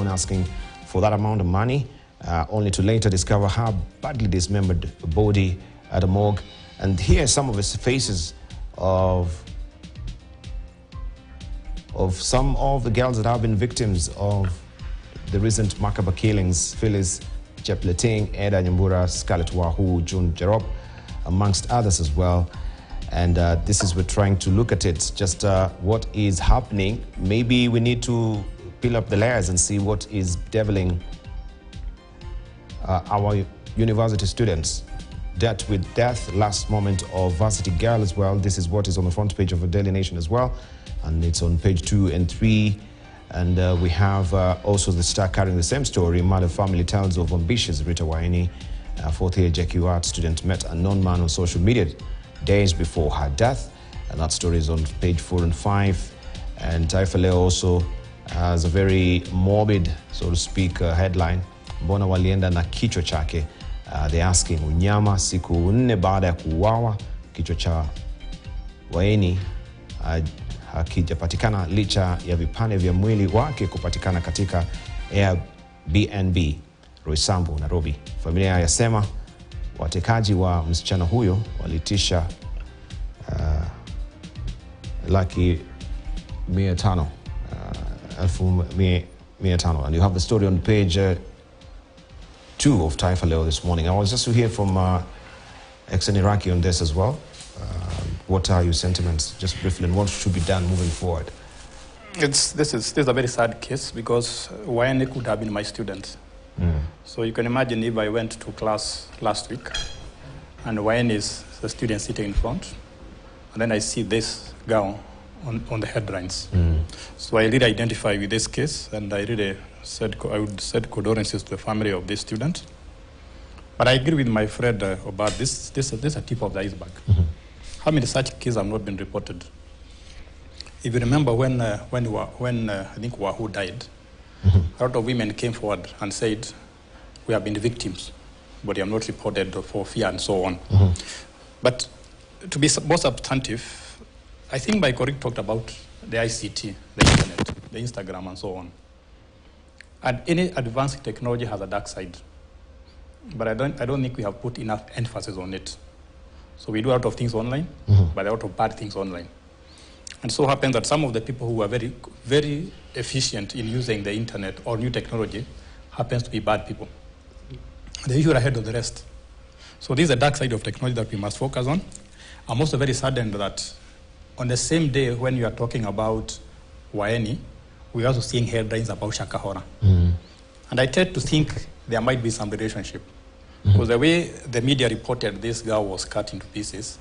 asking for that amount of money, only to later discover her badly dismembered body at a morgue. And here are some of his faces of some of the girls that have been victims of the recent macabre killings: Phyllis Chepleting, Eda Nyambura, Scarlett Wahu, June Jerop, amongst others as well. And this is, we're trying to look at it, just what is happening. Maybe we need to peel up the layers and see what is deviling our university students. Death with death, last moment of varsity girl as well. This is what is on the front page of the Daily Nation as well. And it's on page 2 and 3. And we have also the Star carrying the same story. Mother family tells of ambitious Rita Waini, fourth-year JQ student, met a known man on social media days before her death. And that story is on page 4 and 5. And Taifa Leo also has a very morbid, so to speak, headline. Mbona walienda na kichwa chake. They're asking, unyama siku 4 baada ya kuuawa, kichwa cha Waini hakijapatikana licha ya vipande vya mwili wake kupatikana katika Airbnb Roysambu, Nairobi. Familia yasema watekaji wa msichana huyo walitisha laki 500, 1,500. And you have the story on page 2 of Taifa Leo this morning. I was just to hear from ex-Iraqi on this as well. What are your sentiments, just briefly, and what should be done moving forward? This is a very sad case, because Waini could have been my student. So you can imagine if I went to class last week and Waini is the student sitting in front, and then I see this girl on the headlines. So I really identify with this case, and I would send condolences to the family of this student. But I agree with my friend about this. This is a tip of the iceberg. How many such cases have not been reported? If you remember when I think Wahu died, a lot of women came forward and said, we have been victims, but we have not reported for fear and so on. But to be more substantive, I think my colleague talked about the ICT, the internet, the Instagram and so on. And any advanced technology has a dark side. But I don't think we have put enough emphasis on it. So we do a lot of things online, but a lot of bad things online. And so happens that some of the people who are very, very efficient in using the internet or new technology happens to be bad people. They usually are ahead of the rest. So this is the dark side of technology that we must focus on. I'm also very saddened that on the same day when you are talking about Waini, we're also seeing headlines about Shakahora. And I tend to think there might be some relationship. Because the way the media reported this girl was cut into pieces,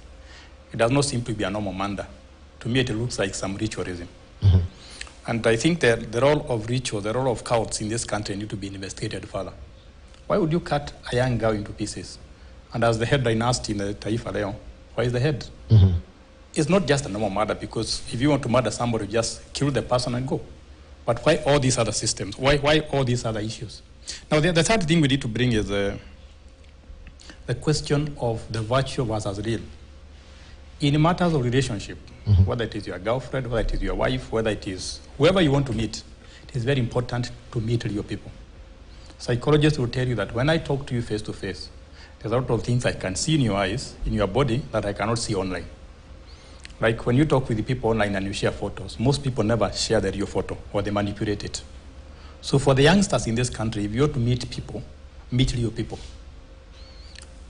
it does not seem to be a normal murder. To me, it looks like some ritualism. And I think that the role of ritual, the role of cults in this country need to be investigated further. Why would you cut a young girl into pieces? And as the headline asked in the Taifa Leo, why is the head? It's not just a normal murder, because if you want to murder somebody, just kill the person and go. But why all these other systems? Why all these other issues? Now, the third thing we need to bring is the question of the virtual versus real. In matters of relationship, whether it is your girlfriend, whether it is your wife, whether it is whoever you want to meet, it is very important to meet real people. Psychologists will tell you that when I talk to you face to face, there's a lot of things I can see in your eyes, in your body, that I cannot see online. Like when you talk with the people online and you share photos, most people never share the real photo, or they manipulate it. So for the youngsters in this country, if you want to meet people, meet real people.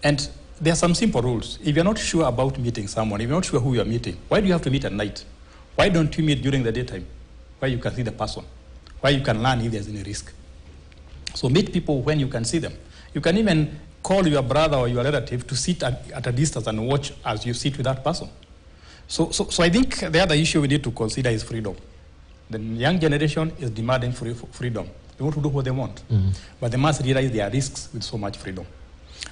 And there are some simple rules. If you're not sure about meeting someone, if you're not sure who you're meeting, why do you have to meet at night? Why don't you meet during the daytime, where you can see the person, where you can learn if there's any risk? So meet people when you can see them. You can even call your brother or your relative to sit at a distance and watch as you sit with that person. So I think the other issue we need to consider is freedom. The young generation is demanding freedom. They want to do what they want. But they must realize there are risks with so much freedom.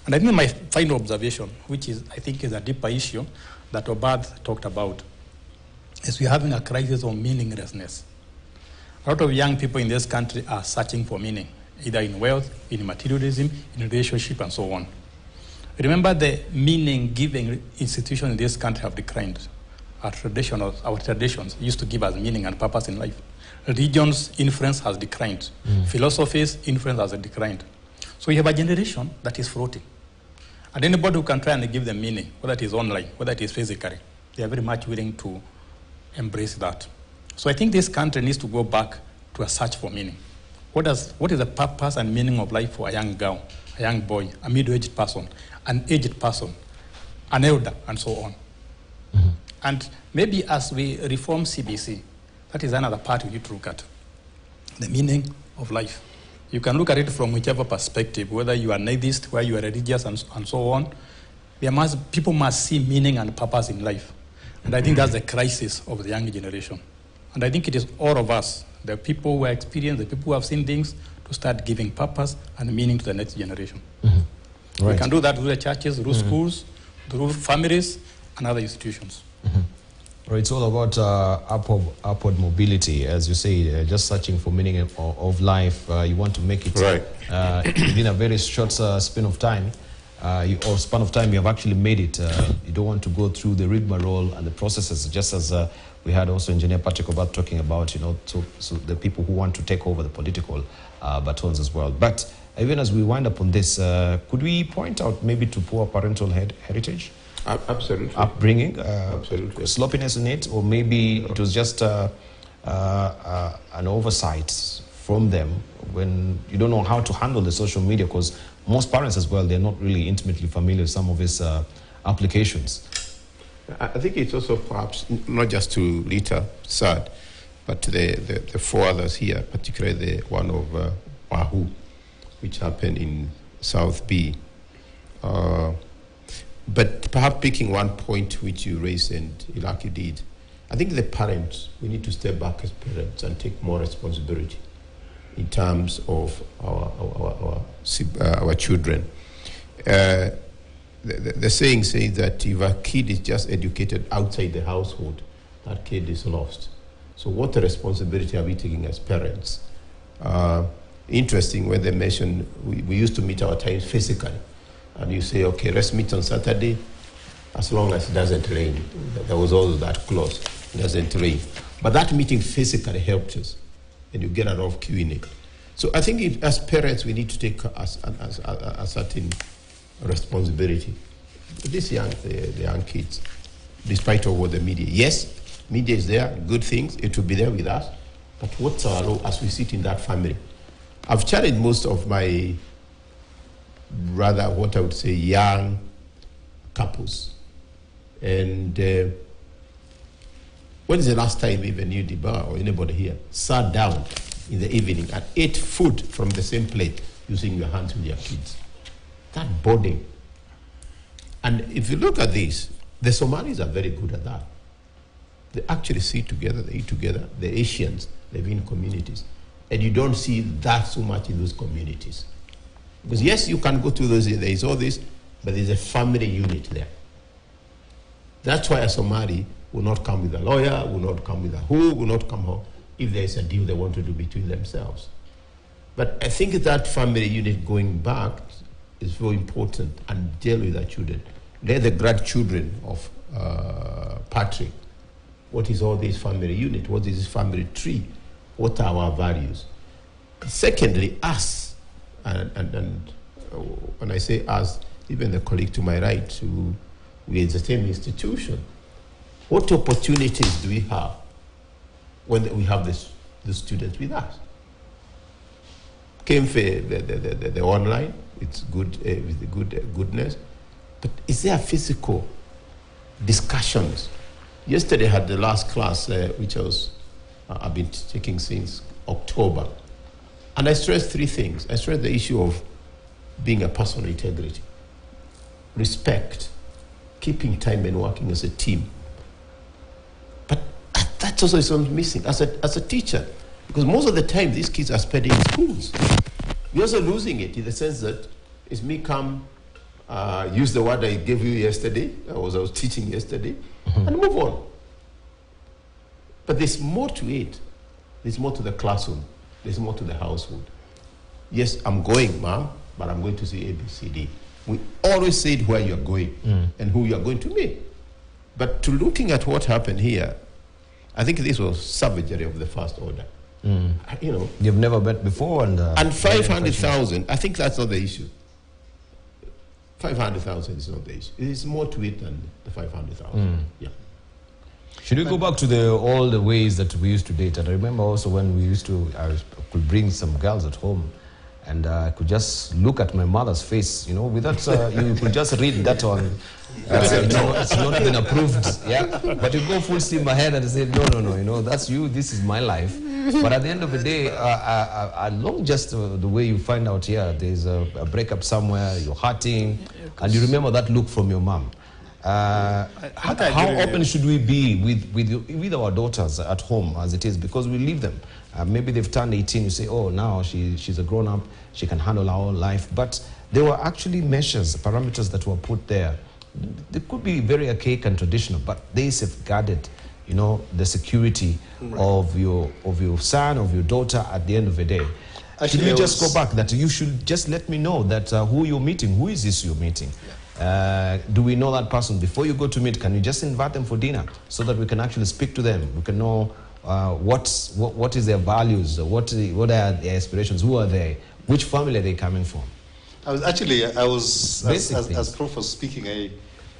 And I think my final observation, which is, I think, is a deeper issue that Obad talked about, is we're having a crisis of meaninglessness. A lot of young people in this country are searching for meaning, either in wealth, in materialism, in relationship, and so on. Remember, the meaning-giving institutions in this country have declined. Our traditions used to give us meaning and purpose in life. Religion's influence has declined. Philosophy's influence has declined. So you have a generation that is floating. And anybody who can try and give them meaning, whether it is online, whether it is physically, they are very much willing to embrace that. So I think this country needs to go back to a search for meaning. What is the purpose and meaning of life for a young girl, a young boy, a middle-aged person, an aged person, an elder, and so on? And maybe as we reform CBC, that is another part we need to look at, the meaning of life. You can look at it from whichever perspective, whether you are atheist, whether you are religious, and so on. People must see meaning and purpose in life. And I think that's the crisis of the young generation. And I think it is all of us, the people who are experienced, the people who have seen things, to start giving purpose and meaning to the next generation. Right. We can do that through the churches, through schools, through families, and other institutions. Right, it's all about upward mobility, as you say, just searching for meaning of life. You want to make it within a very short span of time. You have actually made it. You don't want to go through the rigmarole and the processes, just as we had also Engineer Patrick Obath talking about, so the people who want to take over the political batons as well. But even as we wind up on this, could we point out maybe to poor parental heritage? Absolutely. Upbringing, absolutely. Sloppiness in it, or maybe it was just an oversight from them when you don't know how to handle the social media, because most parents as well, they're not really intimately familiar with some of its applications. I think it's also perhaps not just to Lita, sad, but to the four others here, particularly the one of Wahoo, which happened in South B. But perhaps picking one point which you raised and Ilaki did, I think the parents, we need to step back as parents and take more responsibility in terms of our children. The saying says that if a kid is just educated outside the household, that kid is lost. So what responsibility are we taking as parents? Interesting when they mentioned we used to meet our times physically. And you say, okay, let's meet on Saturday, as long as it doesn't rain. There was always that clause, it doesn't rain. But that meeting physically helped us, and you get out of queuing it. So I think as parents, we need to take a certain responsibility. These the young kids, despite of what the media, yes, media is there, good things, it will be there with us, but what's our role as we sit in that family? I've challenged most of my rather what I would say young couples. And when is the last time even you, Diba, or anybody here, sat down in the evening and ate food from the same plate using your hands with your kids? That bonding. And if you look at this, the Somalis are very good at that. They actually sit together, they eat together. The Asians live in communities. And you don't see that so much in those communities. Because yes, you can go to those, there is all this, but there's a family unit there. That's why a Somali will not come with a lawyer, will not come with a will not come home if there is a deal they want to do between themselves. But I think that family unit going back is very important, and deal with our children. They're the grandchildren of Patrick. What is all this family unit? What is this family tree? What are our values? Secondly, us. And when I say us, even the colleague to my right, we are the same institution. What opportunities do we have when we have the students with us? KeNHA, the online, it's good with the goodness, but is there physical discussions? Yesterday I had the last class, which I've been taking since October. And I stressed three things. I stressed the issue of being a person of integrity, respect, keeping time and working as a team. But that's also something missing as a teacher, because most of the time these kids are spending in schools. We're also losing it in the sense that it's me use the word I gave you yesterday, I was teaching yesterday, and move on. But there's more to it. There's more to the classroom. There's more to the household. Yes, I'm going, Mom, but I'm going to see ABCD. We always said where you're going and who you're going to meet. But to looking at what happened here, I think this was savagery of the first order. You know. You've never met before. And 500,000, I think that's not the issue. 500,000 is not the issue. It's more to it than the 500,000. Yeah. Should we go back to all the ways that we used to date? And I remember also when we used to, I could bring some girls at home, and I could just look at my mother's face, you know, without, you could just read that on, no, it's not been approved, yeah. But you go full steam ahead and say, no, you know, that's you, this is my life. But at the end of the day, along just the way you find out, there's a breakup somewhere, you're hurting, and you remember that look from your mom. How open should we be with our daughters at home as it is? Because we leave them. Maybe they've turned 18, you say, oh, now she's a grown-up, she can handle our own life. But there were actually measures, parameters that were put there. They could be very archaic and traditional, but they safeguarded, you know, the security of your son, of your daughter at the end of the day. Actually, should we just go back that you should just let me know that who you're meeting, who is this you're meeting? Yeah. Do we know that person? Before you go to meet, can you just invite them for dinner so that we can actually speak to them? We can know what is their values, what are their aspirations, who are they, which family are they coming from? As Prof was speaking,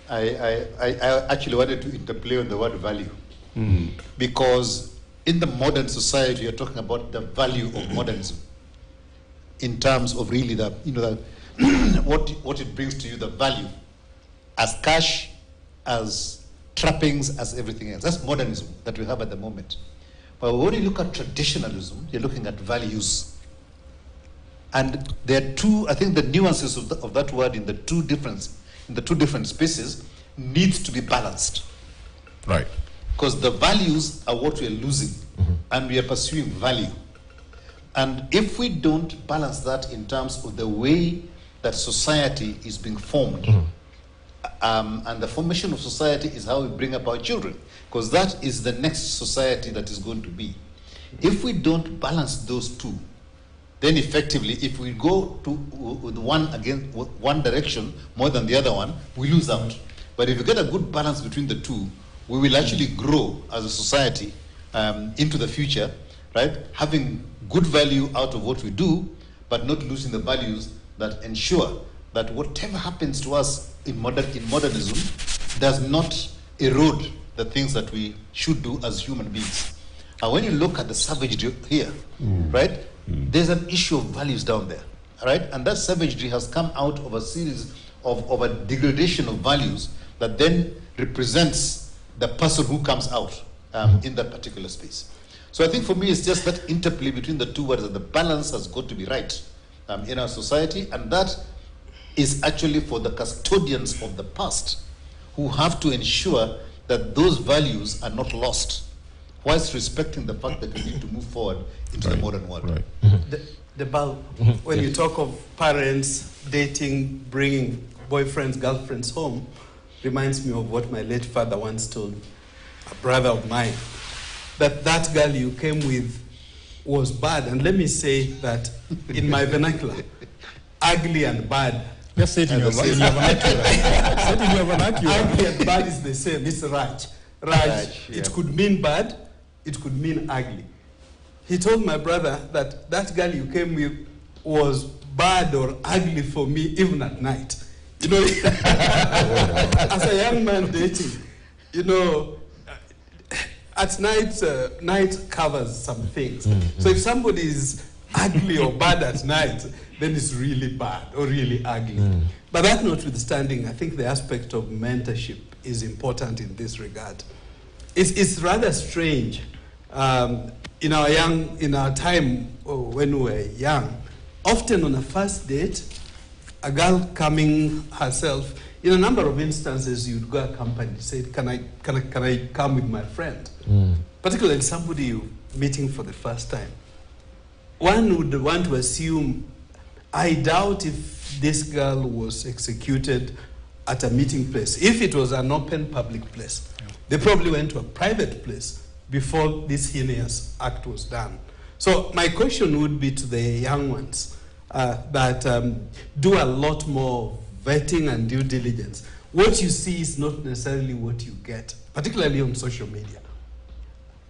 I actually wanted to interplay on the word value. Because in the modern society, you're talking about the value of modernism in terms of really what it brings to you, the value as cash, as trappings, as everything else. That's modernism that we have at the moment. But when you look at traditionalism, you're looking at values. And there are two, I think the nuances of that word in the two different spaces needs to be balanced. Right. Because the values are what we're losing, and we are pursuing value. And if we don't balance that in terms of the way that society is being formed, and the formation of society is how we bring up our children, because that is the next society that is going to be. If we don't balance those two, then effectively, if we go with one direction more than the other one, we lose out. But if you get a good balance between the two, we will actually grow as a society into the future, right? Having good value out of what we do, but not losing the values that ensure that whatever happens to us in modernism does not erode the things that we should do as human beings. And when you look at the savagery here, right, there's an issue of values down there, right? And that savagery has come out of a series of a degradation of values that then represents the person who comes out in that particular space. So I think for me, it's just that interplay between the two words, that the balance has got to be right in our society, and that is actually for the custodians of the past who have to ensure that those values are not lost, whilst respecting the fact that we need to move forward into the modern world. Right. The bulk, when you talk of parents dating, bringing boyfriends, girlfriends home, reminds me of what my late father once told a brother of mine, that girl you came with was bad. And let me say that in my vernacular, ugly and bad. Just say it in your vernacular. Say it in your vernacular. Ugly and bad is the same. It's Raj. Raj. It could mean bad. It could mean ugly. He told my brother that girl you came with was bad or ugly for me even at night. You know, as a young man dating, you know, at night, night covers some things. So if somebody is ugly or bad at night, then it's really bad or really ugly. But that notwithstanding, I think the aspect of mentorship is important in this regard. It's rather strange. In our time when we were young, often on a first date, a girl coming herself, in a number of instances, you'd go accompanied, say, can I come with my friend? Particularly somebody you're meeting for the first time. One would want to assume, I doubt if this girl was executed at a meeting place. If it was an open public place, they probably went to a private place before this heinous act was done. So my question would be to the young ones that do a lot more vetting and due diligence. What you see is not necessarily what you get, particularly on social media.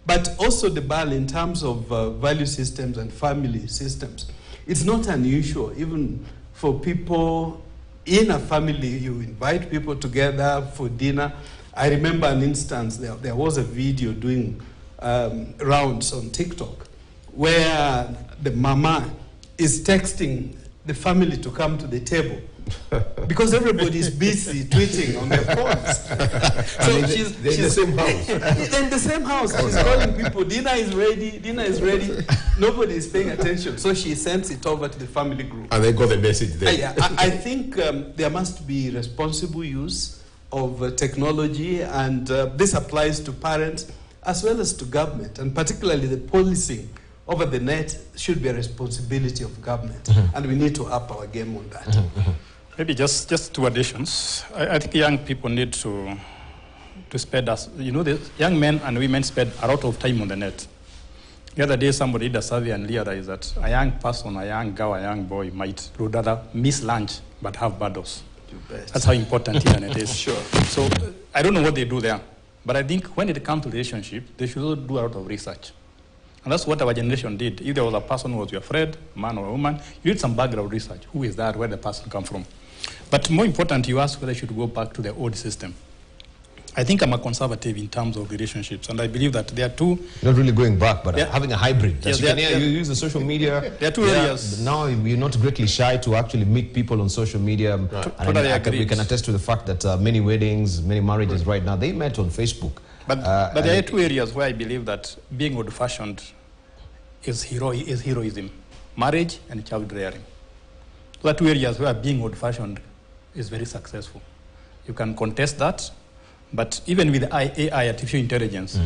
But also the BAL in terms of value systems and family systems. It's not unusual, even for people in a family, you invite people together for dinner. I remember an instance, there was a video doing rounds on TikTok where the mama is texting the family to come to the table because everybody is busy tweeting on their phones. So she's in the same house. In the same house, she's calling people, dinner is ready. Nobody is paying attention. So she sends it over to the family group. And they got the message there. I think there must be responsible use of technology, and this applies to parents as well as to government, and particularly the policing over the net should be a responsibility of government, and we need to up our game on that. Maybe just two additions. I think young people need to spend us. The young men and women spend a lot of time on the net. The other day, somebody did a survey and realized that a young person, a young girl, a young boy would rather miss lunch but have bundles. That's how important internet is. Sure. So I don't know what they do there, but I think when it comes to relationship, they should also do a lot of research. And that's what our generation did. If there was a person who was your friend, man or a woman, you did some background research. Who is that? Where the person come from? But more important, you ask whether you should go back to the old system. I think I'm a conservative in terms of relationships, and I believe that there are two... Not really going back, but having a hybrid. Yes, you use the social media. There are two areas. Now you're not greatly shy to actually meet people on social media. Right. We can attest to the fact that many weddings, many marriages right now, they met on Facebook. But there are two areas where I believe that being old-fashioned is heroism. Marriage and child rearing. Those are two areas where being old-fashioned is very successful. You can contest that, but even with AI, artificial intelligence,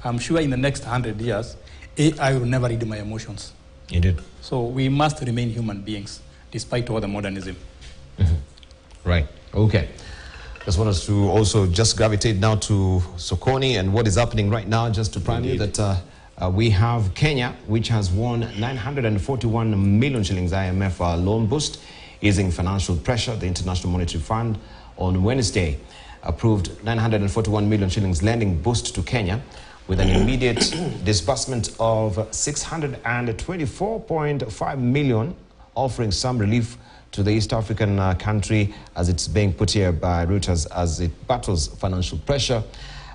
I'm sure in the next 100 years, AI will never read my emotions. Indeed. So we must remain human beings, despite all the modernism. Right. Okay. Just want us to also just gravitate now to Sokoni and what is happening right now, just to prime you that we have KeNHA, which has won 941 million shillings IMF loan boost, easing financial pressure. The International Monetary Fund on Wednesday approved 941 million shillings lending boost to KeNHA with an immediate disbursement of 624.5 million, offering some relief to the East African country, as it's being put here by Reuters, as it battles financial pressure.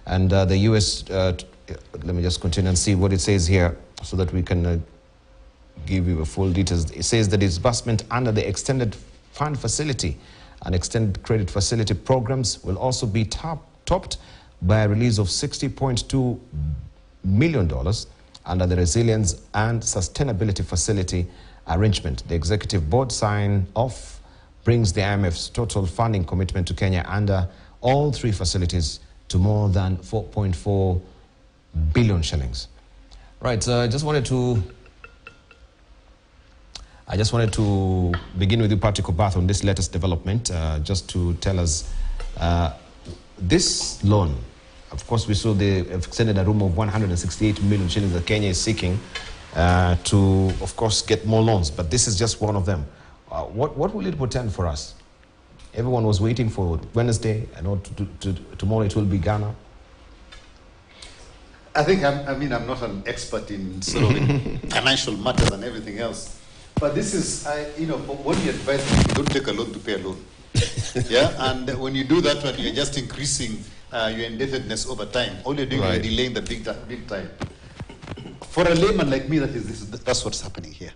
And the US, let me just continue and see what it says here so that we can give you the full details. It says the disbursement under the extended fund facility and extended credit facility programs will also be topped by a release of $60.2 million under the Resilience and Sustainability Facility arrangement. The executive board sign-off brings the IMF's total funding commitment to KeNHA under all three facilities to more than 4.4 billion shillings. Right, I just wanted to begin with you, Patrick Obath, on this latest development, just to tell us this loan. Of course, we saw they extended a room of 168 million shillings that KeNHA is seeking to, of course, get more loans. But this is just one of them. What will it portend for us? Everyone was waiting for Wednesday. I know tomorrow it will be Ghana. I think, I'm not an expert in sort of financial matters and everything else. But this is, when you advise people, don't take a loan to pay a loan. Yeah, and when you do that, when you're just increasing your indebtedness over time, all you're doing is delaying the big time. For a layman like me, that's what's happening here,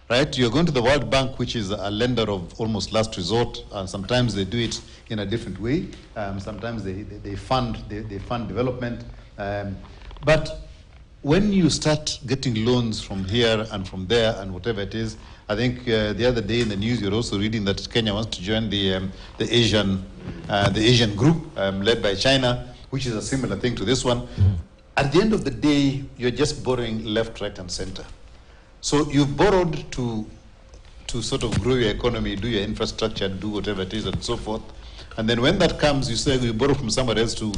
right? You're going to the World Bank, which is a lender of almost last resort, and sometimes they do it in a different way. Sometimes they fund development, but when you start getting loans from here and from there and whatever it is, I think the other day in the news you're also reading that KeNHA wants to join the Asian group led by China, which is a similar thing to this one. At the end of the day, you're just borrowing left, right, and center. So you've borrowed to sort of grow your economy, do your infrastructure, do whatever it is, and so forth. And then when that comes, you say you borrow from somewhere else to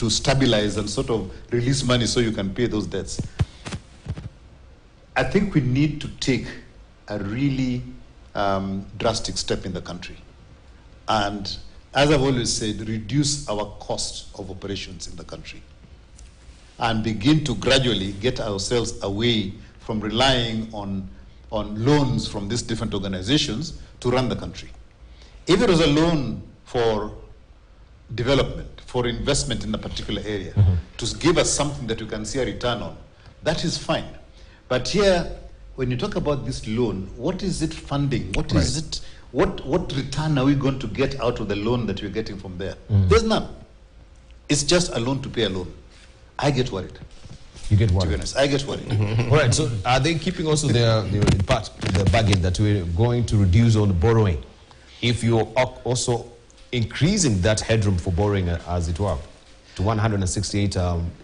stabilize and sort of release money so you can pay those debts. I think we need to take a really drastic step in the country. And as I've always said, reduce our cost of operations in the country. and begin to gradually get ourselves away from relying on loans from these different organizations to run the country. If it was a loan for development, for investment in a particular area, to give us something that we can see a return on, that is fine. But here, when you talk about this loan, what is it funding? What is it? What return are we going to get out of the loan that we're getting from there? There's none. It's just a loan to pay a loan. I get worried. You get worried? To be honest, I get worried. All right, so are they keeping also the bargain that we're going to reduce on borrowing if you're also increasing that headroom for borrowing, as it were, to 168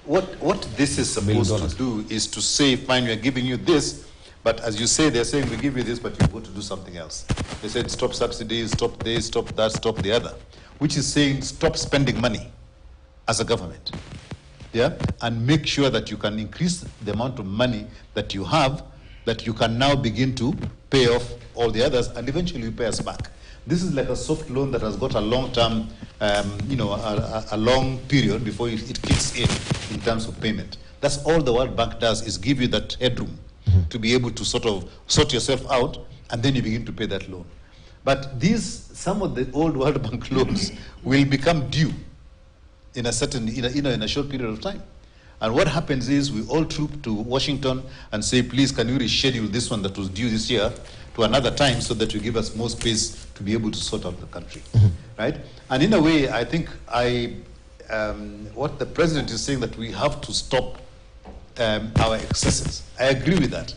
What this is supposed to do is to say, fine, we are giving you this, but as you say, they're saying we give you this, but you've got to do something else. They said stop subsidies, stop this, stop that, stop the other, which is saying stop spending money as a government. Yeah, and make sure that you can increase the amount of money that you have, that you can now begin to pay off all the others, and eventually you pay us back. This is like a soft loan that has got a long-term, a long period before it kicks in terms of payment. That's all the World Bank does, is give you that headroom to be able to sort of sort yourself out, and then you begin to pay that loan. But some of the old World Bank loans will become due in a certain, in a short period of time. And what happens is we all troop to Washington and say, please, can you reschedule this one that was due this year to another time so that you give us more space to be able to sort out the country, right? And in a way, I think what the president is saying, that we have to stop our excesses. I agree with that.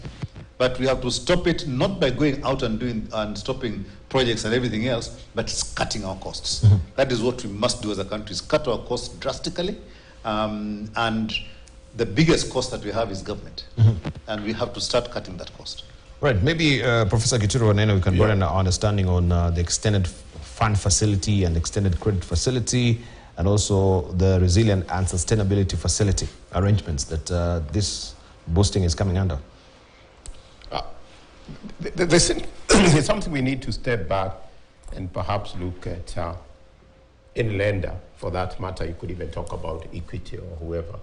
But we have to stop it not by going out and stopping projects and everything else, but cutting our costs. That is what we must do as a country, is cut our costs drastically. And the biggest cost that we have is government. And we have to start cutting that cost. Right, maybe Professor Kituro Wanene, we can broaden our understanding on the extended fund facility and extended credit facility, and also the resilient and sustainability facility arrangements that this boosting is coming under. It's something we need to step back and perhaps look at in lender, for that matter. You could even talk about equity or whoever.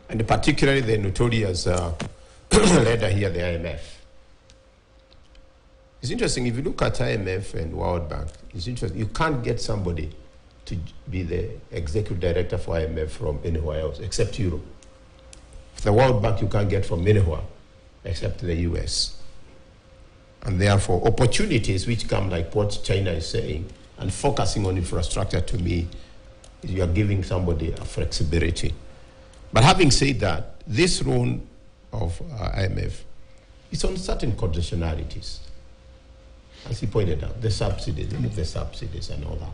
And particularly the notorious lender here, the IMF. It's interesting, if you look at IMF and World Bank, it's interesting, you can't get somebody to be the executive director for IMF from anywhere else except Europe. The World Bank you can't get from anywhere except the US. And therefore, opportunities which come like what China is saying, and focusing on infrastructure, to me, is you are giving somebody a flexibility. But having said that, this loan of IMF is on certain conditionalities. As he pointed out, the subsidies, and all that.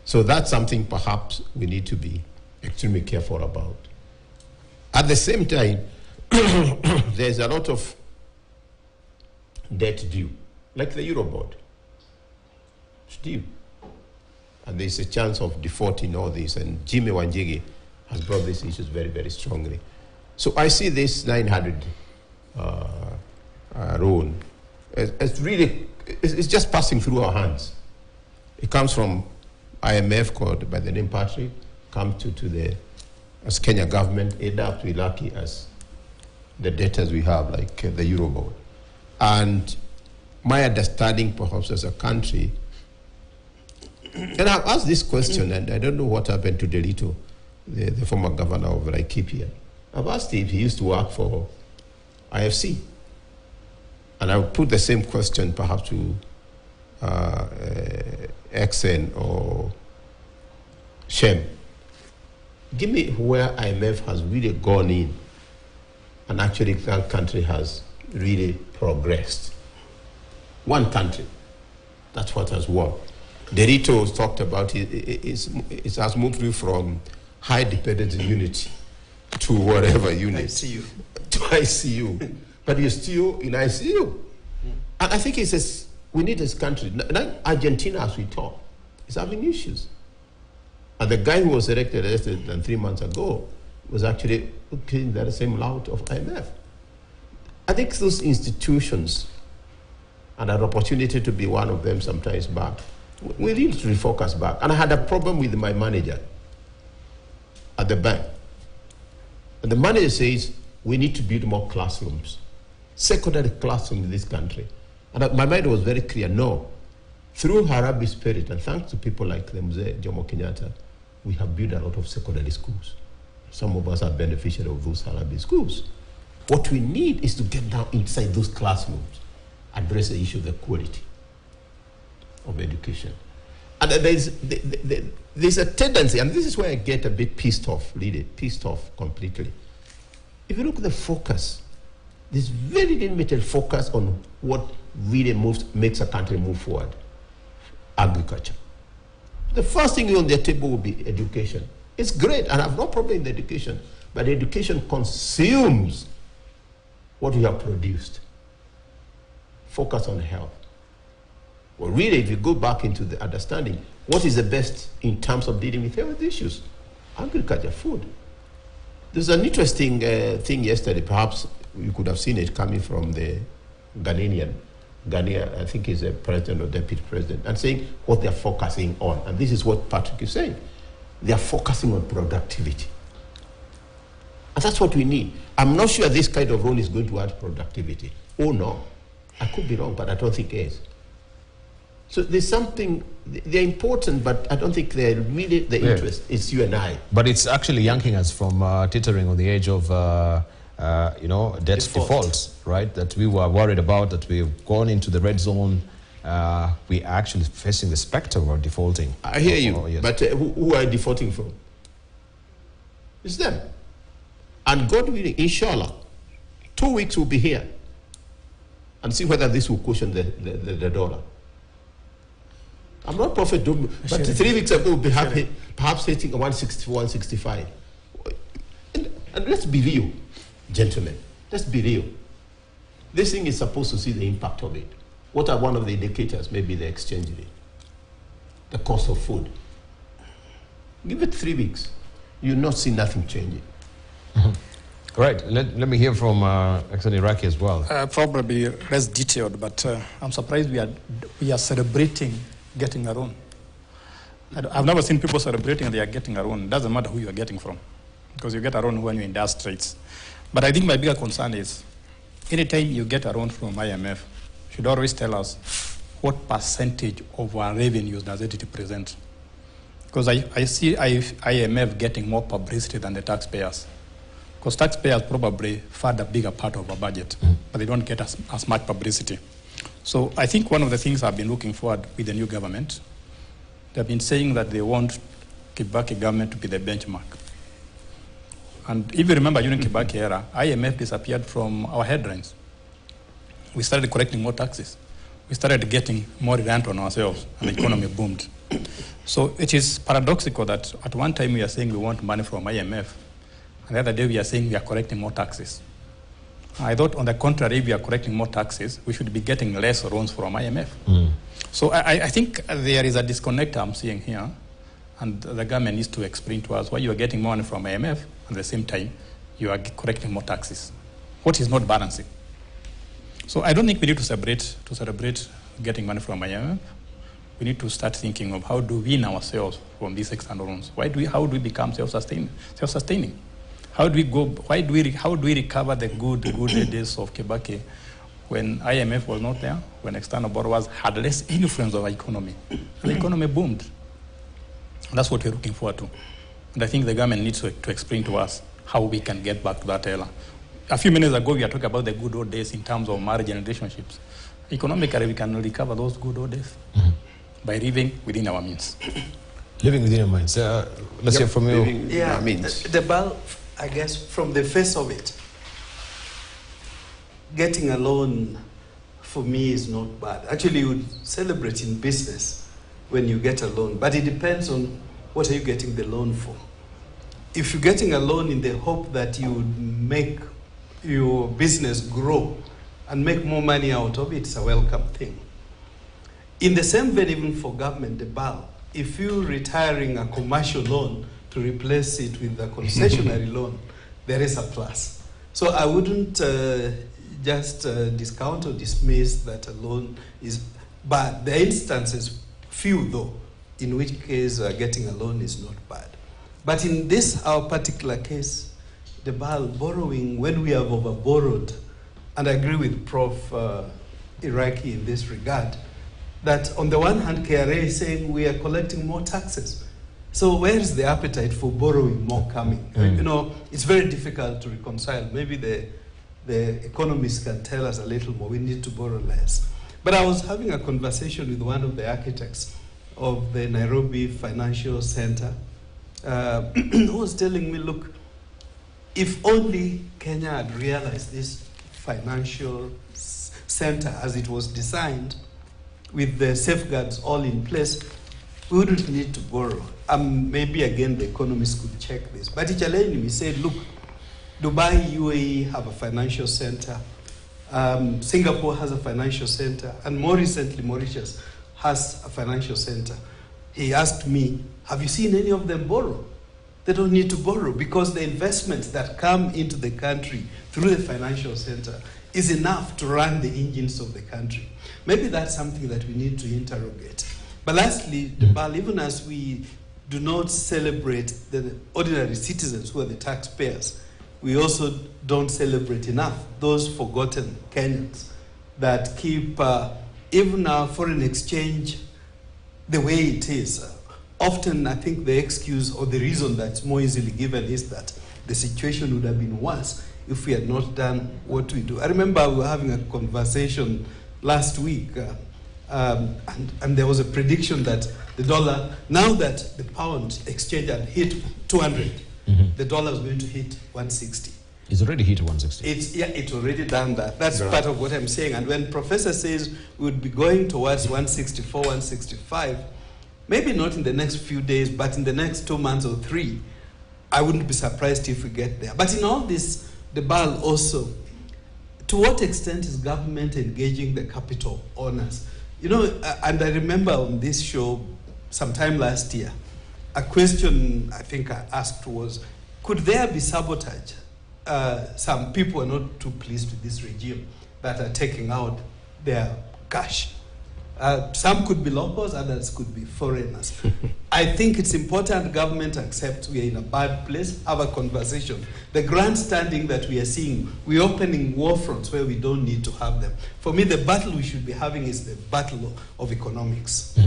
So that's something perhaps we need to be extremely careful about. At the same time, there's a lot of debt due, like the Eurobond. It's due. And there's a chance of defaulting all this, and Jimmy Wanjigi has brought these issues very, very strongly. So I see this 900 loan as really, it's just passing through our hands. It comes from IMF, called by the name Patrick, comes to the, as Kenya government, end up to be lucky as the debtors we have, like the Eurobond. And my understanding, perhaps as a country, and I've asked this question, and I don't know what happened to Delito, the former governor of Laikipia. I've asked him if he used to work for IFC. And I would put the same question perhaps to XN or Shem. Give me where IMF has really gone in and actually that country has really progressed. One country, that's what has worked. Delito talked about it has moved from high dependency unit to whatever unit. ICU. To ICU. But you're still in ICU. And I think he says, we need this country. Like Argentina, as we talk, is having issues. And the guy who was elected less than 3 months ago was actually looking at the same route of IMF. I think those institutions, and an opportunity to be one of them sometimes back, we need to refocus back. And I had a problem with my manager at the bank. And the manager says, we need to build more classrooms, secondary classrooms in this country. And my mind was very clear, no. Through Harambee spirit, and thanks to people like the Mzee Jomo Kenyatta, we have built a lot of secondary schools. Some of us are beneficiaries of those Harambee schools. What we need is to get down inside those classrooms, address the issue of the quality of education. And there's a tendency, and this is where I get a bit pissed off, really, pissed off completely. If you look at the focus, there's very limited focus on what really makes a country move forward. Agriculture. The first thing on their table will be education. It's great, and I have no problem in education, but education consumes what we have produced. Focus on health. Well, really, if you go back into the understanding, what is the best in terms of dealing with health issues? Agriculture, food. There's an interesting thing yesterday, perhaps you could have seen it coming from the Ghanaian, I think he's a president or deputy president, and saying what they're focusing on. And this is what Patrick is saying. They're focusing on productivity. And that's what we need. I'm not sure this kind of role is going to add productivity. Oh no, I could be wrong, but I don't think it is. So there's something, they're important, but I don't think they're really the interest. It's you and I. But it's actually yanking us from teetering on the edge of, debt defaults, right? That we were worried about, that we've gone into the red zone. We're actually facing the specter of defaulting. I hear you, yes. But who are defaulting from? It's them. And God willing, inshallah, 2 weeks we'll be here and see whether this will cushion the dollar. I'm not prophet, but 3 weeks ago we'll be happy, perhaps hitting 160, 165. And let's be real, gentlemen. Let's be real. This thing is supposed to see the impact of it. What are one of the indicators? Maybe the exchange rate, the cost of food. Give it 3 weeks. You'll not see nothing changing. Right. Let me hear from Iraqi as well. Probably less detailed, but I'm surprised we are celebrating getting a loan. I've never seen people celebrating they are getting a loan. It doesn't matter who you are getting from, because you get a loan when you're in dire straits. But I think my bigger concern is, anytime you get a loan from IMF, you should always tell us what percentage of our revenues does it represent. Because I see IMF getting more publicity than the taxpayers. Because taxpayers probably fund a bigger part of our budget, but they don't get as much publicity. So I think one of the things I've been looking forward with the new government, they've been saying that they want Kibaki government to be the benchmark. And if you remember, during Kibaki era, IMF disappeared from our headlines. We started collecting more taxes. We started getting more reliant on ourselves, and the economy boomed. So it is paradoxical that at one time we are saying we want money from IMF, and the other day we are saying we are collecting more taxes. I thought, on the contrary, if we are collecting more taxes, we should be getting less loans from IMF. So I think there is a disconnect I'm seeing here, and the government needs to explain to us why you are getting money from IMF, and at the same time, you are collecting more taxes. What is not balancing? So I don't think we need to celebrate getting money from IMF. We need to start thinking of how do we wean ourselves from these external loans. How do we become self-sustaining? How do we recover the good days of Kibaki when IMF was not there, when external borrowers had less influence on our economy? And the economy boomed. And that's what we're looking forward to. And I think the government needs to explain to us how we can get back to that era. A few minutes ago, we were talking about the good old days in terms of marriage and relationships. Economically, we can recover those good old days by living within our means. Living within our means. Let's hear from you. Yeah, the bulk, I guess, from the face of it, getting a loan for me is not bad. Actually, you would celebrate in business when you get a loan, but it depends on what are you getting the loan for. If you're getting a loan in the hope that you would make your business grow and make more money out of it, it's a welcome thing. In the same vein, even for government, the BAL, if you're retiring a commercial loan to replace it with a concessionary loan, there is a plus. So I wouldn't just discount or dismiss that a loan is, but the instances, few though, in which case getting a loan is not bad. But in this, our particular case, Debal, borrowing, when we have overborrowed, and I agree with Prof. Iraqi in this regard, that on the one hand, KRA is saying we are collecting more taxes. So where is the appetite for borrowing more coming? You know, it's very difficult to reconcile. Maybe the economists can tell us a little more. We need to borrow less. But I was having a conversation with one of the architects of the Nairobi Financial Center, who was telling me, look, if only KeNHA had realized this financial center as it was designed, with the safeguards all in place, we wouldn't need to borrow. Maybe again the economists could check this. But he challenged me, he said, look, Dubai, UAE have a financial center. Singapore has a financial center. And more recently, Mauritius has a financial center. He asked me, have you seen any of them borrow? They don't need to borrow because the investments that come into the country through the financial center is enough to run the engines of the country. Maybe that's something that we need to interrogate. But lastly, even as we do not celebrate the ordinary citizens who are the taxpayers, we also don't celebrate enough those forgotten Kenyans that keep even our foreign exchange the way it is. Often, I think the excuse or the reason that's more easily given is that the situation would have been worse if we had not done what we do. I remember we were having a conversation last week, and there was a prediction that the dollar, now that the pound exchange had hit 200, the dollar was going to hit 160. It's already hit 160. It's already done that. That's part of what I'm saying. And when Professor says we would be going towards 164, 165, maybe not in the next few days, but in the next 2 months or 3, I wouldn't be surprised if we get there. But in all this, the BAL also, to what extent is government engaging the capital owners? You know, and I remember on this show sometime last year, a question I think I asked was, could there be sabotage? Some people are not too pleased with this regime that are taking out their cash. Some could be locals, others could be foreigners. I think it's important government accept we are in a bad place, have a conversation. The grandstanding that we are seeing, we're opening war fronts where we don't need to have them. For me, the battle we should be having is the battle of economics.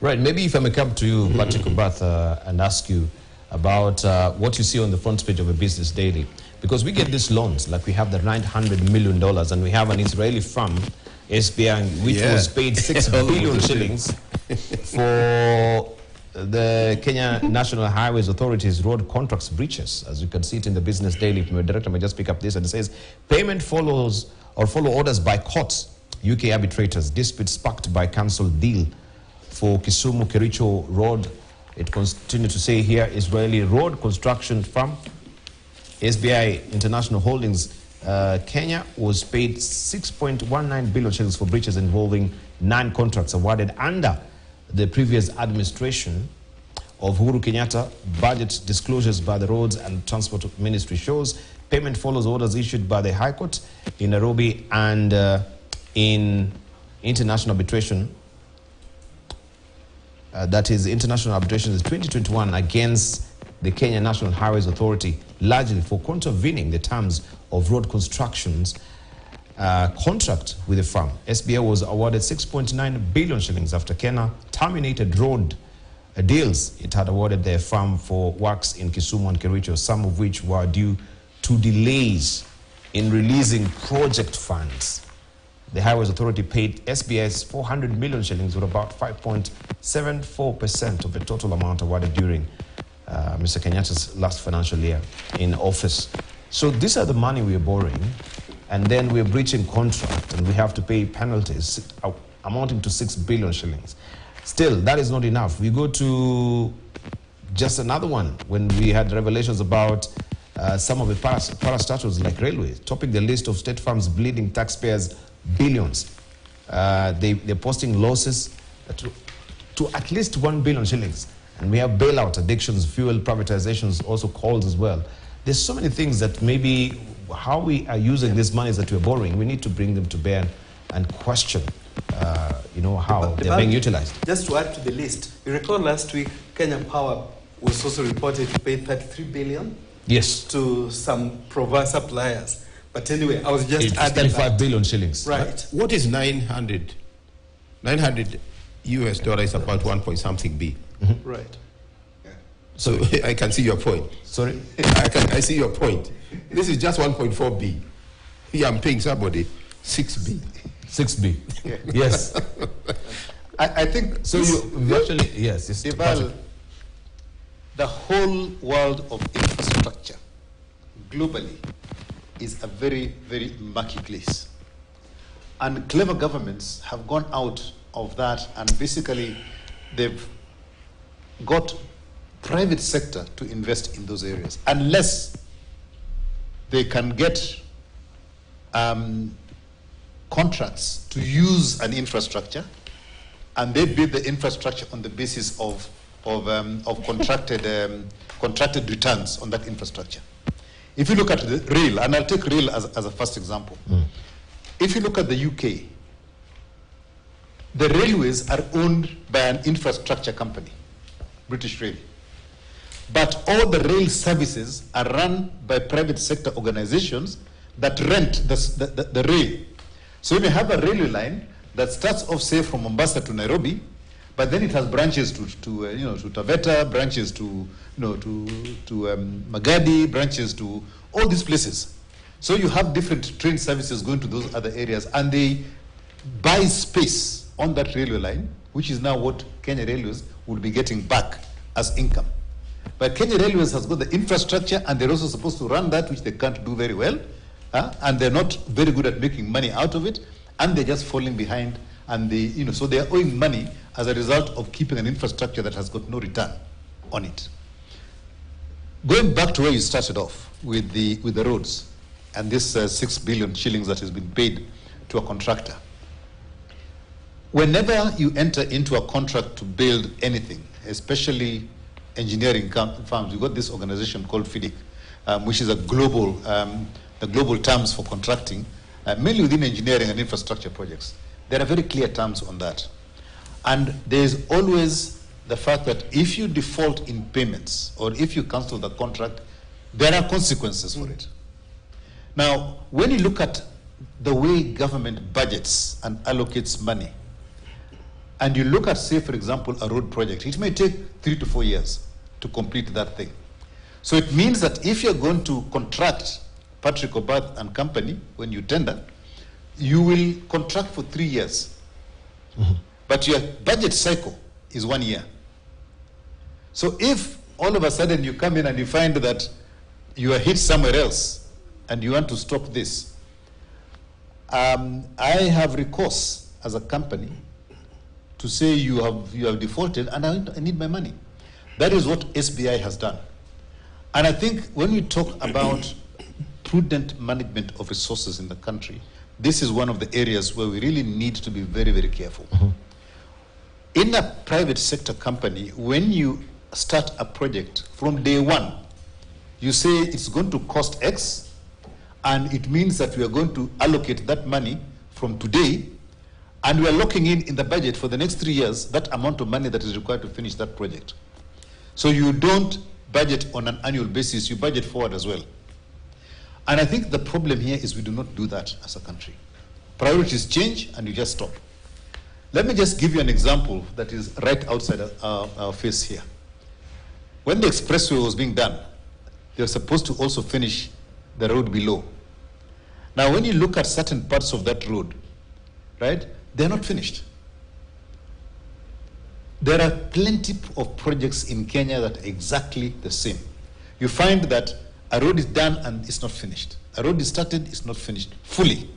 Right, maybe if I may come to you, Patrick Obath, and ask you about what you see on the front page of a Business Daily. Because we get these loans, like we have the $900 million, and we have an Israeli firm, SBI, which was paid 6 billion shillings for the Kenya National Highways Authority's road contracts breaches. As you can see it in the Business Daily. My director may just pick up this, and it says, payment follows or follow orders by courts, UK arbitrators, dispute sparked by cancelled deal for Kisumu-Kericho Road. It continues to say here, Israeli road construction firm, SBI International Holdings, Kenya was paid 6.19 billion shillings for breaches involving 9 contracts awarded under the previous administration of Uhuru Kenyatta. Budget disclosures by the Roads and Transport Ministry shows payment follows orders issued by the High Court in Nairobi and in international arbitration. That is international arbitration is 2021 against the Kenya National Highways Authority, largely for contravening the terms of road construction's contract with the firm. SBI was awarded 6.9 billion shillings after KeNHA terminated road deals it had awarded their firm for works in Kisumu and Kericho, some of which were due to delays in releasing project funds. The Highways Authority paid SBI's 400 million shillings, or about 5.74% of the total amount awarded during Mr. Kenyatta's last financial year in office. So these are the money we are borrowing, and then we're breaching contract, and we have to pay penalties amounting to 6 billion shillings. Still, that is not enough. We go to just another one when we had revelations about some of the parastatals like railways, topping the list of state firms bleeding taxpayers billions. They're posting losses to at least 1 billion shillings. And we have bailout, addictions, fuel privatizations, also calls as well. There's so many things that maybe how we are using these monies that we're borrowing, we need to bring them to bear and question, how they're being utilized. Just to add to the list, you recall last week, Kenya Power was also reported to pay 33 billion Yes. to some suppliers. But anyway, I was just It's adding 35 billion shillings. Right. What is 900? 900 US dollars is about 1 point something B. Right. So I can see your point. Sorry? I see your point. This is just 1.4 B. Here I'm paying somebody 6B. 6B. Yes. I think So you actually, yes. Ival, the whole world of infrastructure globally is a very, very murky place. And clever governments have gone out of that, and basically they've got private sector to invest in those areas. Unless they can get contracts to use an infrastructure, and they build the infrastructure on the basis of contracted returns on that infrastructure. If you look at the rail, and I'll take rail as a first example. If you look at the UK, the railways are owned by an infrastructure company, British Rail. But all the rail services are run by private sector organizations that rent the rail. So you may have a railway line that starts off, say, from Mombasa to Nairobi, but then it has branches to Taveta, branches to Magadi, branches to all these places. So you have different train services going to those other areas, and they buy space on that railway line, which is now what KeNHA Railways will be getting back as income. But KeNHA Railways has got the infrastructure, and they're also supposed to run that, which they can't do very well, and they're not very good at making money out of it, and they're just falling behind, and so they are owing money as a result of keeping an infrastructure that has got no return on it. Going back to where you started off with the roads, and this 6 billion shillings that has been paid to a contractor. Whenever you enter into a contract to build anything, especially engineering firms, you've got this organization called FIDIC, which is the global terms for contracting, mainly within engineering and infrastructure projects. There are very clear terms on that. And there's always the fact that if you default in payments or if you cancel the contract, there are consequences for it. Now, when you look at the way government budgets and allocates money, and you look at, say, for example, a road project, it may take 3 to 4 years to complete that thing. So it means that if you're going to contract Patrick Obath and company, when you tender, you will contract for 3 years. But your budget cycle is 1 year. So if all of a sudden you come in and you find that you are hit somewhere else and you want to stop this, I have recourse as a company to say you have defaulted and I need my money. That is what SBI has done. And I think when we talk about prudent management of resources in the country, this is one of the areas where we really need to be very, very careful. In a private sector company, when you start a project from day one, you say it's going to cost X, and it means that we are going to allocate that money from today, and we are locking in the budget for the next 3 years that amount of money that is required to finish that project. So you don't budget on an annual basis, you budget forward as well. And I think the problem here is we do not do that as a country. Priorities change and you just stop. Let me just give you an example that is right outside our face here. When the expressway was being done, they were supposed to also finish the road below. Now, when you look at certain parts of that road, right, they're not finished. There are plenty of projects in Kenya that are exactly the same. You find that a road is done and it's not finished. A road is started, it's not finished fully.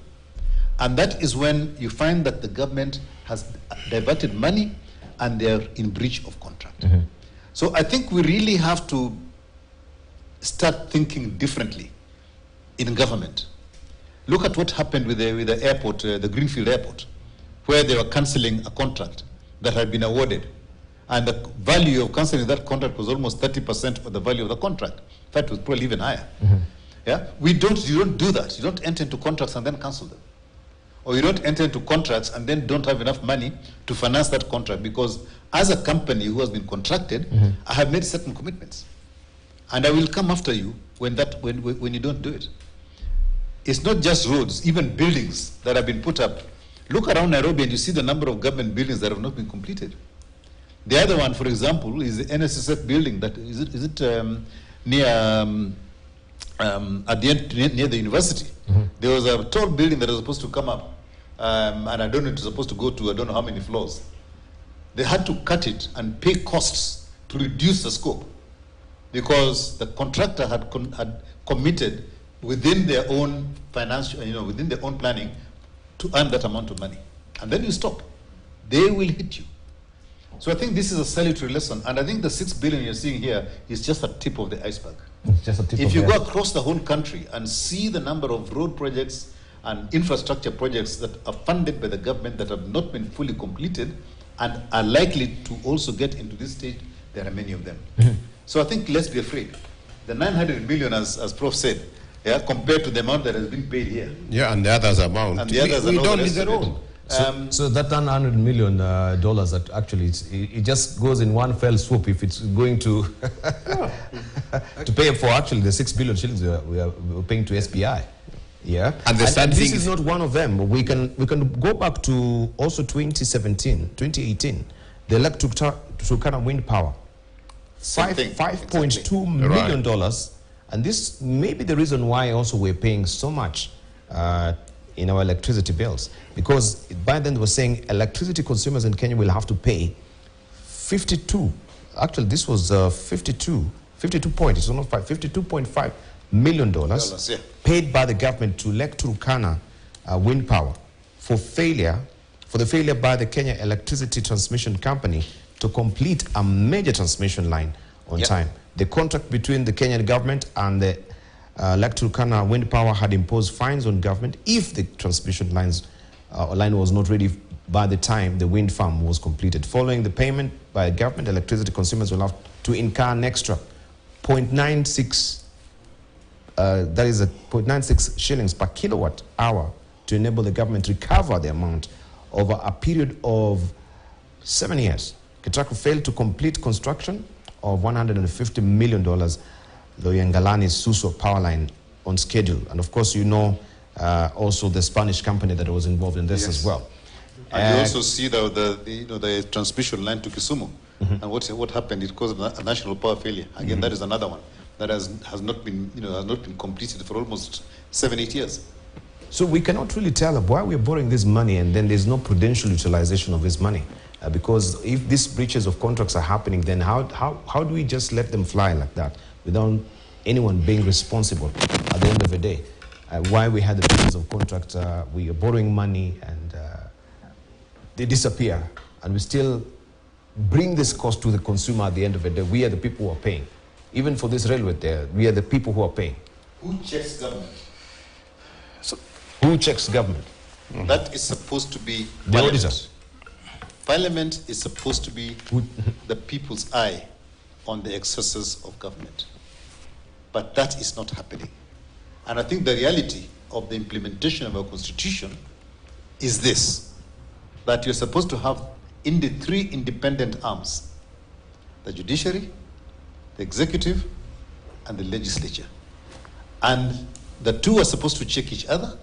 And that is when you find that the government has diverted money and they're in breach of contract. So I think we really have to start thinking differently in government. Look at what happened with the airport, the Greenfield Airport, where they were cancelling a contract that had been awarded. And the value of cancelling that contract was almost 30% of the value of the contract. In fact, it was probably even higher. Yeah? You don't do that. You don't enter into contracts and then cancel them. Or you don't enter into contracts and then don't have enough money to finance that contract, because as a company who has been contracted, I have made certain commitments. And I will come after you when you don't do it. It's not just roads, even buildings that have been put up. Look around Nairobi and you see the number of government buildings that have not been completed. The other one, for example, is the NSSF building. That is it near at the end near the university. There was a tall building that was supposed to come up, and I don't know, it was supposed to go to I don't know how many floors. They had to cut it and pay costs to reduce the scope because the contractor had committed within their own financial, within their own planning to earn that amount of money. And then you stop. They will hit you. So I think this is a salutary lesson. And I think the 6 billion you're seeing here is just a tip of the iceberg. Just a tip if you go across the whole country and see the number of road projects and infrastructure projects that are funded by the government that have not been fully completed and are likely to also get into this stage, there are many of them. So I think let's be afraid. The 900 million, as Prof said, compared to the amount that has been paid here. Yeah, and the others amount. And the others we don't need their own. So that $900 million that actually it just goes in one fell swoop if it's going to to pay for actually the 6 billion shillings we are paying to SBI. Yeah, and this is not one of them. We can go back to also 2018, the electric Turkana wind power, $5.2 million dollars, and this may be the reason why also we're paying so much in our electricity bills, because by then they were saying electricity consumers in Kenya will have to pay 52. Actually, this was 52.5 million dollars paid by the government to Lake Turkana wind power for the failure by the Kenya Electricity Transmission Company to complete a major transmission line on time. The contract between the Kenyan government and the Lake Turkana wind power had imposed fines on government if the transmission line was not ready by the time the wind farm was completed. Following the payment by government, electricity consumers will have to incur an extra 0.96 that is 0.96 shillings per kilowatt hour to enable the government to recover the amount over a period of 7 years. KeNHA failed to complete construction of $150 million, the Yangalani Suso power line on schedule. And of course, also the Spanish company that was involved in this as well. And you also see the transmission line to Kisumu. And what happened? It caused a national power failure. Again, that is another one that has not been completed for almost 7-8 years. So we cannot really tell why we're borrowing this money and then there's no prudential utilization of this money. Because if these breaches of contracts are happening, then how do we just let them fly like that without anyone being responsible at the end of the day? Why we had the breaches of contracts, we are borrowing money and they disappear, and we still bring this cost to the consumer at the end of the day. We are the people who are paying. Even for this railway there, we are the people who are paying. Who checks government? Who checks government? That is supposed to be the auditors. Parliament is supposed to be the people's eye on the excesses of government. But that is not happening. And I think the reality of the implementation of our constitution is this, that you're supposed to have in the 3 independent arms: the judiciary, the executive, and the legislature. And the 2 are supposed to check each other,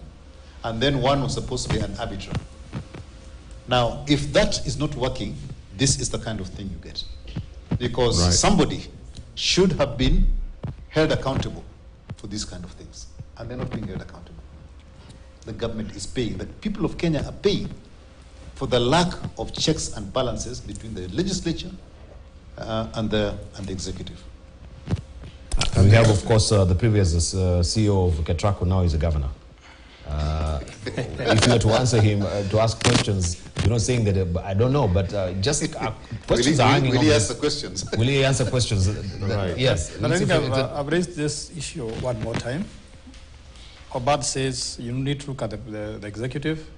and then one was supposed to be an arbiter. Now, if that is not working, this is the kind of thing you get. Because somebody should have been held accountable for these kind of things, and they're not being held accountable. The government is paying. The people of Kenya are paying for the lack of checks and balances between the legislature and the executive. And we have, of course, the previous CEO of KeNHA now is a governor. If you were to answer him, to ask questions, you're not saying that, I don't know, but just questions are hanging on. Will he answer questions? Will he answer questions? Right. Yes. And I think I've raised this issue one more time. Obad says you need to look at the executive,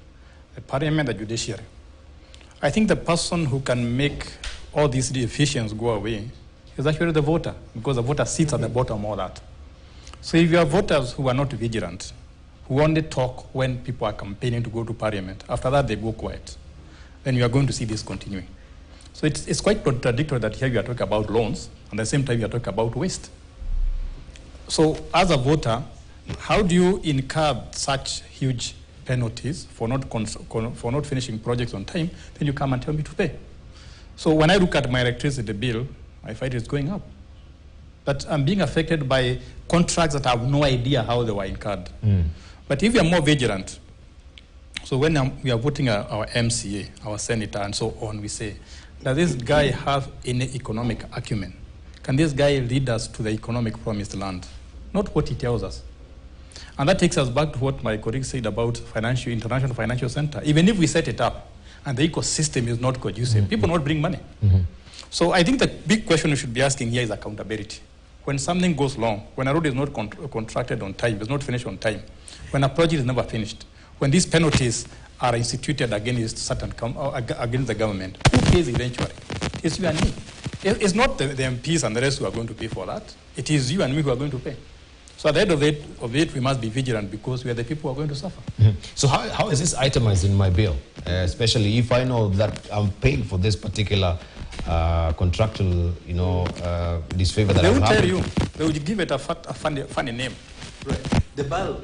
the parliament, the judiciary. I think the person who can make all these deficiencies go away is actually the voter, because the voter sits at the bottom of all that. So if you have voters who are not vigilant, who only talk when people are campaigning to go to parliament, after that they go quiet, then you are going to see this continuing. So it's quite contradictory that here you are talking about loans, and at the same time you are talking about waste. So as a voter, how do you incur such huge penalties for not finishing projects on time? Then you come and tell me to pay. So when I look at my electricity bill, I find it's going up. But I'm being affected by contracts that I have no idea how they were incurred. But if we are more vigilant, so when we are voting our MCA, our senator, and so on, we say, does this guy have any economic acumen? Can this guy lead us to the economic promised land? Not what he tells us. And that takes us back to what my colleague said about international financial center. Even if we set it up and the ecosystem is not conducive, people not bring money. So I think the big question we should be asking here is accountability. When something goes wrong, when a road is not contracted on time, is not finished on time, when a project is never finished, when these penalties are instituted against against the government, who pays eventually? It's you and me. It's not the MPs and the rest who are going to pay for that. It is you and me who are going to pay. So at the end of it, we must be vigilant because we are the people who are going to suffer. So how is this itemized in my bill? Especially if I know that I'm paying for this particular contractual, disfavor that they I'm will having. tell you. They will give it a funny name. Right. The bill,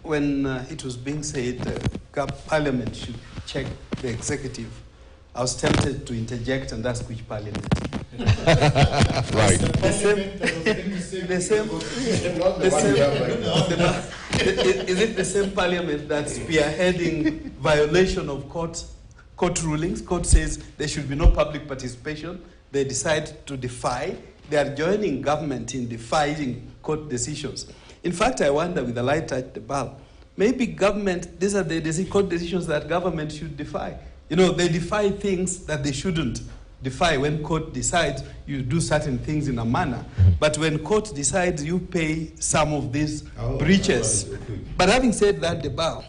when it was being said Parliament should check the executive, I was tempted to interject and ask which Parliament. Right. Is it the same Parliament that's spearheading violation of court rulings? Court says there should be no public participation. They decide to defy. They are joining government in defying court decisions. In fact, I wonder, with the light touch the bulb, maybe government, these are the court decisions that government should defy. They defy things that they shouldn't defy. When court decides, you do certain things in a manner. But when court decides, you pay some of these breaches. But having said that, the bar,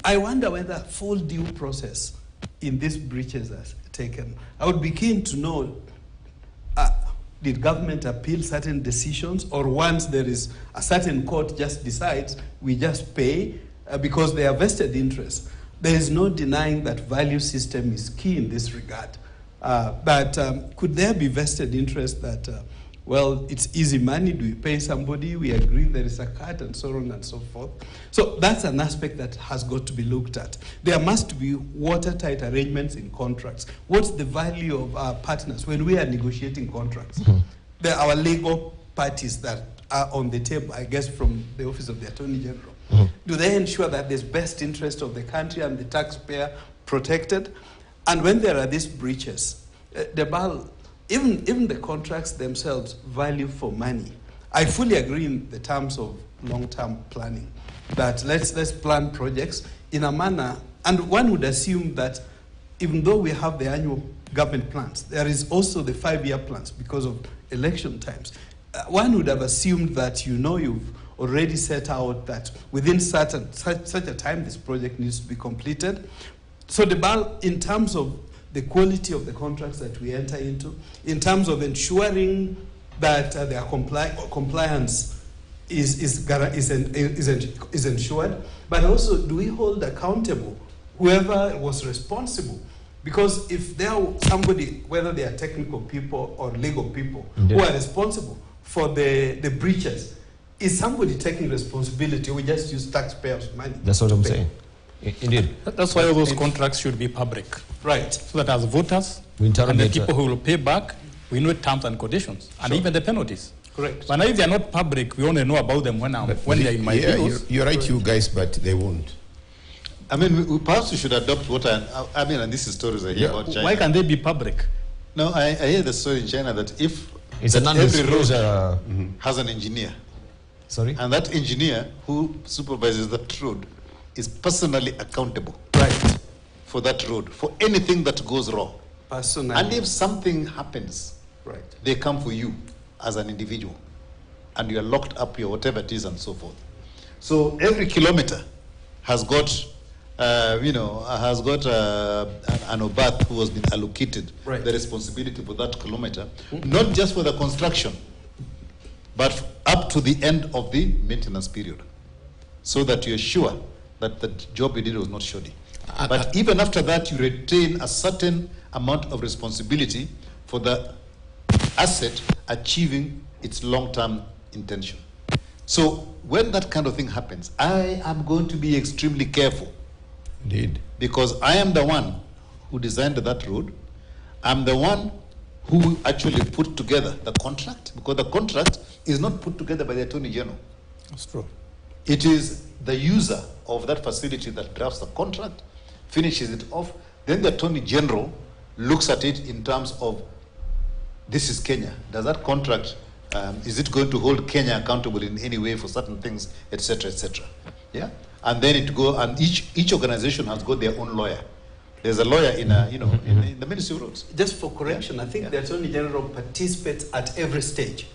I wonder whether full due process in these breaches are taken. I would be keen to know, did government appeal certain decisions, or once there is a certain court just decides, we just pay because they are vested interests? There is no denying that value system is key in this regard. But could there be vested interest that, it's easy money, do we pay somebody, we agree there is a cut, and so on and so forth. So that's an aspect that has got to be looked at. There must be watertight arrangements in contracts. What's the value of our partners when we are negotiating contracts? There are our legal parties that are on the table, I guess, from the Office of the Attorney General. Do they ensure that there's best interest of the country and the taxpayer protected? And when there are these breaches, even the contracts themselves value for money. I fully agree in the terms of long-term planning, that let's plan projects in a manner, and one would assume that even though we have the annual government plans, there is also the 5-year plans because of election times. One would have assumed that you've already set out that within such a time this project needs to be completed. So in terms of the quality of the contracts that we enter into, in terms of ensuring that their compliance is ensured, but also do we hold accountable whoever was responsible? Because if there are somebody, whether they are technical people or legal people, who are responsible for the breaches, is somebody taking responsibility, or we just use taxpayers' money? That's what I'm saying. Indeed. That's why all those contracts should be public. Right. So that as voters and the people who will pay back, we know terms and conditions, and even the penalties. Correct. But now if they are not public, we only know about them when they're in my bills. You're right, you guys, but they won't. I mean, perhaps we should adopt and this is stories I hear about China. Why can't they be public? No, I hear the story in China that if it's a non-disclosure has an engineer, sorry, and that engineer who supervises that road is personally accountable, right, for that road, for anything that goes wrong. Personally. And if something happens, right, they come for you as an individual, and you are locked up here, whatever it is, and so forth. So every kilometer has got, an OBAT who has been allocated the responsibility for that kilometer, not just for the construction, but up to the end of the maintenance period, so that you're sure that the job you did was not shoddy. But even after that, you retain a certain amount of responsibility for the asset achieving its long-term intention. So when that kind of thing happens, I am going to be extremely careful. Indeed. Because I am the one who designed that road. I'm the one who actually put together the contract, because the contract is not put together by the Attorney General. That's true. It is the user of that facility that drafts the contract, finishes it off, then the Attorney General looks at it in terms of, this is KeNHA. Does that contract, is it going to hold KeNHA accountable in any way for certain things, etc., etc.? Yeah? And then it go, and each organization has got their own lawyer. There's a lawyer in, in the Ministry of Roads. Just for correction, I think the Attorney General participates at every stage.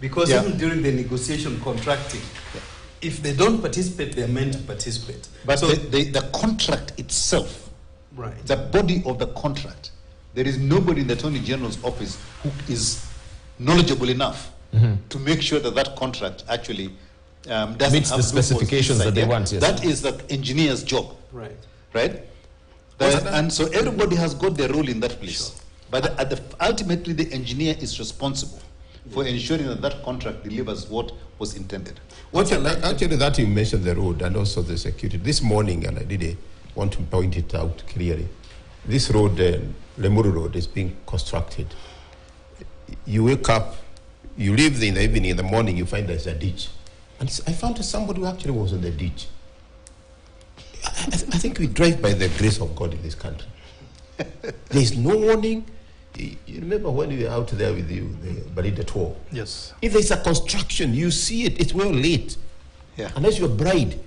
Because even during the negotiation contracting, if they don't participate, they're meant to participate. But so the contract itself, the body of the contract, there is nobody in the Attorney General's office who is knowledgeable enough to make sure that that contract actually doesn't meets have the specifications that they want. Yes. That is the engineer's job. Right. And so everybody has got their role in that place. Sure. But ultimately, the engineer is responsible for ensuring that that contract delivers what was intended. Actually, that you mentioned the road and also the security. This morning, and I want to point it out clearly, this road, Lemuru Road, is being constructed. You wake up, you leave in the evening, in the morning, you find there's a ditch. And I found somebody who actually was in the ditch. I think we drive by the grace of God in this country. There's no warning. You remember when we were out there with you, the Barida tour? Yes. If there's a construction, you see it, it's well lit. Yeah. Unless you're a bride.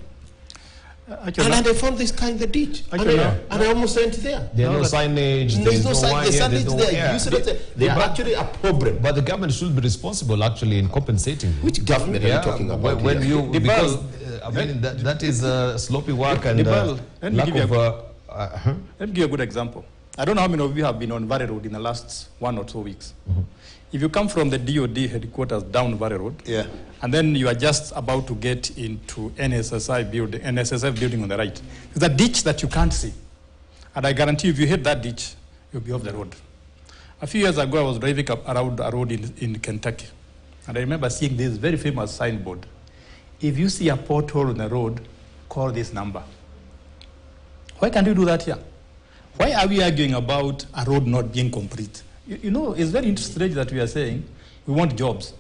And I found this guy in the ditch. And I almost went there. There's no signage. There's no signage there. They are actually a problem. But the government should be responsible actually in compensating. Which government are you talking about? When you, because I mean, that is sloppy work and let me give you a good example. I don't know how many of you have been on Valley Road in the last 1 or 2 weeks. If you come from the DOD headquarters down Valley Road, and then you are just about to get into NSSF building on the right, there's a ditch that you can't see. And I guarantee you, if you hit that ditch, you'll be off the road. A few years ago, I was driving up around a road in Kentucky, and I remember seeing this very famous signboard. If you see a pothole on the road, call this number. Why can't you do that here? Why are we arguing about a road not being complete? You know, it's very interesting that we are saying we want jobs.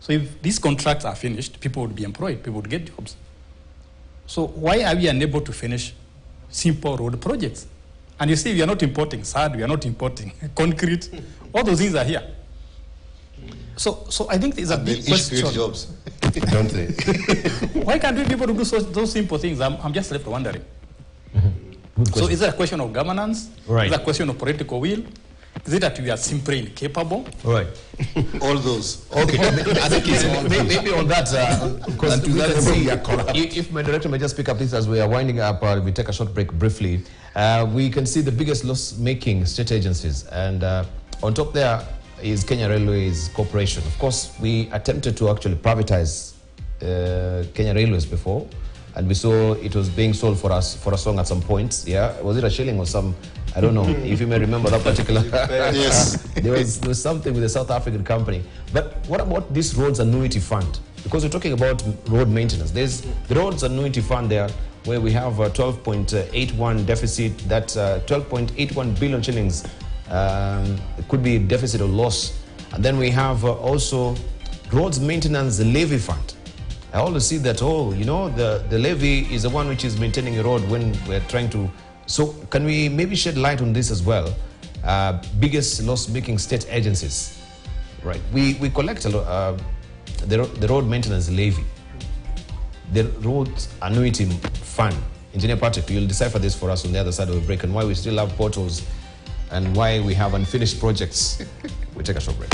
So if these contracts are finished, people would be employed, people would get jobs. So why are we unable to finish simple road projects? And you see, we are not importing sand, we are not importing concrete. All those things are here. So I think it's a big question. Jobs. Don't they? Why can't we be able to do those simple things? I'm just left wondering. So is it a question of governance? Right. Is it a question of political will? Is it that we are simply incapable? Right. All those. Okay. I think it's maybe on that, because we can see, if my director may just pick up this as we are winding up, we take a short break briefly. We can see the biggest loss-making state agencies, and on top there is Kenya Railways Corporation. Of course, we attempted to actually privatize Kenya Railways before, and we saw it was being sold for us for a song at some point. Yeah, was it a shilling or some? I don't know if you may remember that particular. Yes, there was something with a South African company. But what about this roads annuity fund? Because we're talking about road maintenance. There's the roads annuity fund there, where we have a 12.81 deficit. That 12.81 billion shillings could be deficit or loss. And then we have also roads maintenance levy fund. I always see that, the levy is the one which is maintaining a road when we're trying to. So can we maybe shed light on this as well? Biggest loss-making state agencies, right? We collect the road maintenance levy, the road annuity fund. Engineer Patrick, you'll decipher this for us on the other side of the break, and why we still have portals and why we have unfinished projects. We take a short break.